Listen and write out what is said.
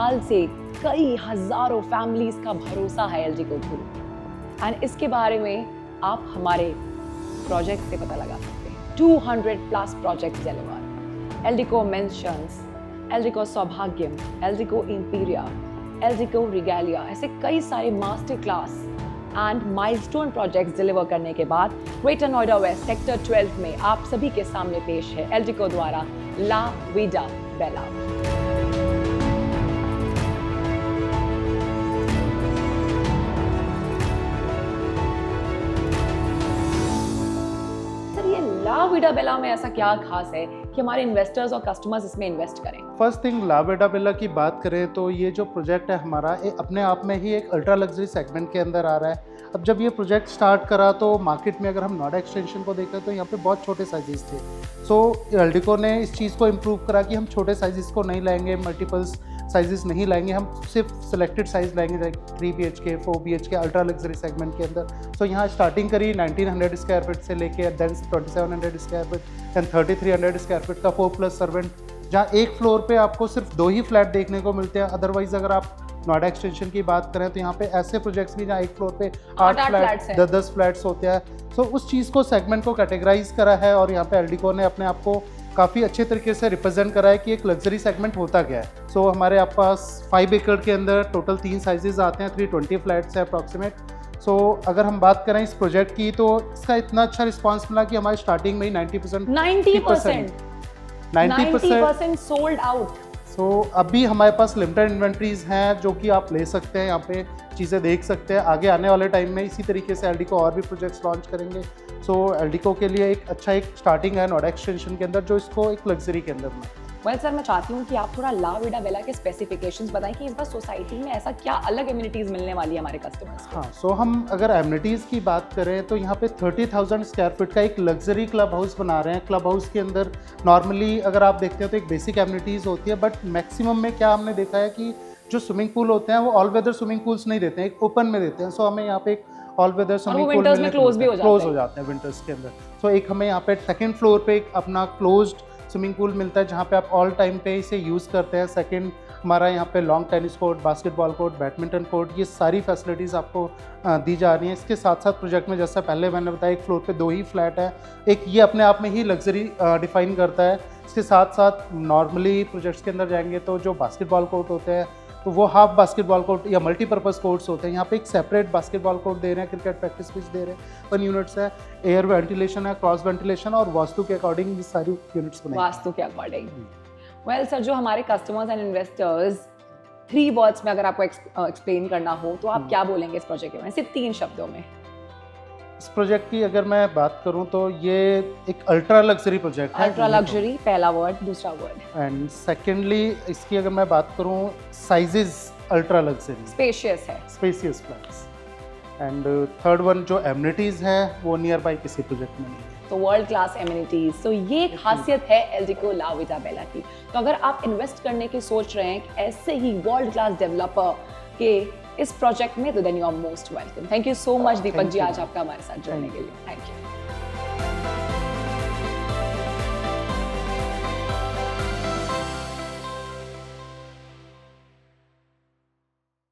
साल से कई हजारों फैमिलीज का भरोसा है एल्डिको ग्रुप। एंड इसके बारे में आप हमारे प्रोजेक्ट से पता लगा सकते हैं। 200+ project deliver, Eldeco Mansions, Eldeco Saubhagyam, Eldeco Imperia, Eldeco Regalia, ऐसे कई सारे master class and milestone projects deliver करने के बाद ग्रेटर नोएडा वेस्ट सेक्टर 12 में आप सभी के सामने पेश है एल्डिको द्वारा ला विडा बेला। ला विडा बेला में ऐसा क्या खास है कि हमारे इन्वेस्टर्स और कस्टमर्स इसमें इन्वेस्ट करें? फर्स्ट थिंग, ला विडा बेला की बात करें तो ये जो प्रोजेक्ट है हमारा अपने आप में ही एक अल्ट्रा लग्जरी सेगमेंट के अंदर आ रहा है। अब जब ये प्रोजेक्ट स्टार्ट करा तो मार्केट में अगर हम नोएडा एक्सटेंशन को देखें तो यहाँ पे बहुत छोटे साइजेस थे। सो एल्डिको ने इस चीज़ को इम्प्रूव करा कि हम छोटे साइजेस को नहीं लाएंगे, मल्टीपल्स साइजेस नहीं लाएंगे, हम सिर्फ सिलेक्टेड साइज लाएंगे, like 3 BHK 4 BHK ultra luxury segment के अंदर। सो यहाँ स्टार्टिंग करी 1900 स्क्वायर फीट से लेके then 2700 square feet and 3300 square feet का 4+ सर्वेंट, जहाँ एक फ्लोर पे आपको सिर्फ 2 ही फ्लैट देखने को मिलते हैं। अदरवाइज अगर आप नोएडा एक्सटेंशन की बात करें तो यहाँ पे ऐसे प्रोजेक्ट्स भी जहाँ एक फ्लोर पे 8 फ्लैट 10 फ्लैट्स होते हैं। सो उस चीज़ को सेगमेंट को कैटेगराइज करा है और यहाँ पे एल्डिको ने अपने आप को काफ़ी अच्छे तरीके से रिप्रेजेंट करा है कि एक लग्जरी सेगमेंट होता क्या है। सो हमारे आप पास 5 एकड़ के अंदर टोटल 3 साइजेस आते हैं, 320 फ्लैट्स है अप्रॉक्सीमेट। सो अगर हम बात करें इस प्रोजेक्ट की तो इसका इतना अच्छा रिस्पांस मिला कि हमारे स्टार्टिंग में ही 90% सोल्ड आउट। सो अभी हमारे पास लिमिटेड इन्वेंट्रीज हैं जो कि आप ले सकते हैं, यहाँ पे चीज़ें देख सकते हैं। आगे आने वाले टाइम में इसी तरीके से एल्डिको और भी प्रोजेक्ट्स लॉन्च करेंगे। सो एल्डिको के लिए एक स्टार्टिंग है नोएडा एक्सटेंशन के अंदर जो इसको एक लग्जरी के अंदर में। वेल सर, मैं चाहती हूँ कि आप थोड़ा ला विडा बेला के स्पेसिफिकेशंस बताएं कि इस बार सोसाइटी में ऐसा क्या अलग एमिनिटीज मिलने वाली है हमारे कस्टमर्स को। हाँ, सो हम अगर एमिनिटीज़ की बात करें तो यहाँ पे 30,000 स्क्वायर फीट का एक लग्जरी क्लब हाउस बना रहे हैं। क्लब हाउस के अंदर नॉर्मली अगर आप देखते हैं तो एक बेसिक एमिनिटीज़ होती है, बट मैक्सिमम में क्या हमने देखा है कि जो स्विमिंग पूल होते हैं वो ऑल वेदर स्विमिंग पूल्स नहीं देते हैं, एक ओपन में देते हैं। सो हमें यहाँ पे एक all weather swimming pool winters में क्लोज हो जाते हैं विंटर्स के अंदर। सो एक हमें यहाँ पे 2nd फ्लोर पे एक अपना क्लोज्ड स्विमिंग पूल मिलता है जहाँ पे आप ऑल टाइम पे इसे यूज़ करते हैं। सेकंड, हमारा यहाँ पे long tennis court, basketball court, badminton court, ये सारी फैसिलिटीज़ आपको दी जा रही हैं। इसके साथ साथ प्रोजेक्ट में जैसा पहले मैंने बताया एक फ्लोर पे 2 ही फ्लैट है, एक ये अपने आप में ही लग्जरी डिफाइन करता है। इसके साथ साथ नॉर्मली प्रोजेक्ट्स के अंदर जाएंगे तो जो बास्केटबॉल कोर्ट होते हैं तो वो हाफ बास्केटबॉल कोर्ट या मल्टीपर्पज़ कोर्ट्स होते हैं। यहाँ पे एक सेपरेट बास्केटबॉल कोर्ट दे रहे हैं, क्रिकेट प्रैक्टिस पिच दे रहे हैं, 1 यूनिट्स है, एयर वेंटिलेशन है, क्रॉस वेंटिलेशन और वास्तु के अकॉर्डिंग ये सारी यूनिट्स बनाए वास्तु के अकॉर्डिंग। वेल सर, जो हमारे कस्टमर्स एंड इन्वेस्टर्स 3 वर्ड्स में अगर आपको एक्सप्लेन करना हो तो आप क्या बोलेंगे इस प्रोजेक्ट के बारे में, सिर्फ 3 शब्दों में? इस प्रोजेक्ट की अगर मैं बात करूं तो ये एक अल्ट्रा लग्जरी प्रोजेक्ट है। अल्ट्रा लग्जरी पहला वर्ड, दूसरा वर्ड। एंड सेकेंडली इसकी अगर मैं बात करूं, साइजेस अल्ट्रा लग्जरी, स्पेशियस है, spacious flats. And third one जो एमिनिटीज है वो नियर बाई किसी प्रोजेक्ट में नहीं है, तो वर्ल्ड क्लास एमिनिटीज। तो ये एक खासियत है एल्डिको ला विडा बेला की। तो अगर आप इन्वेस्ट करने की सोच रहे हैं ऐसे ही वर्ल्ड क्लास डेवलपर के इस प्रोजेक्ट में, तो then you are most welcome. Thank you so much Deepak ji आज आपका हमारे साथ जुड़ने के लिए। Thank you.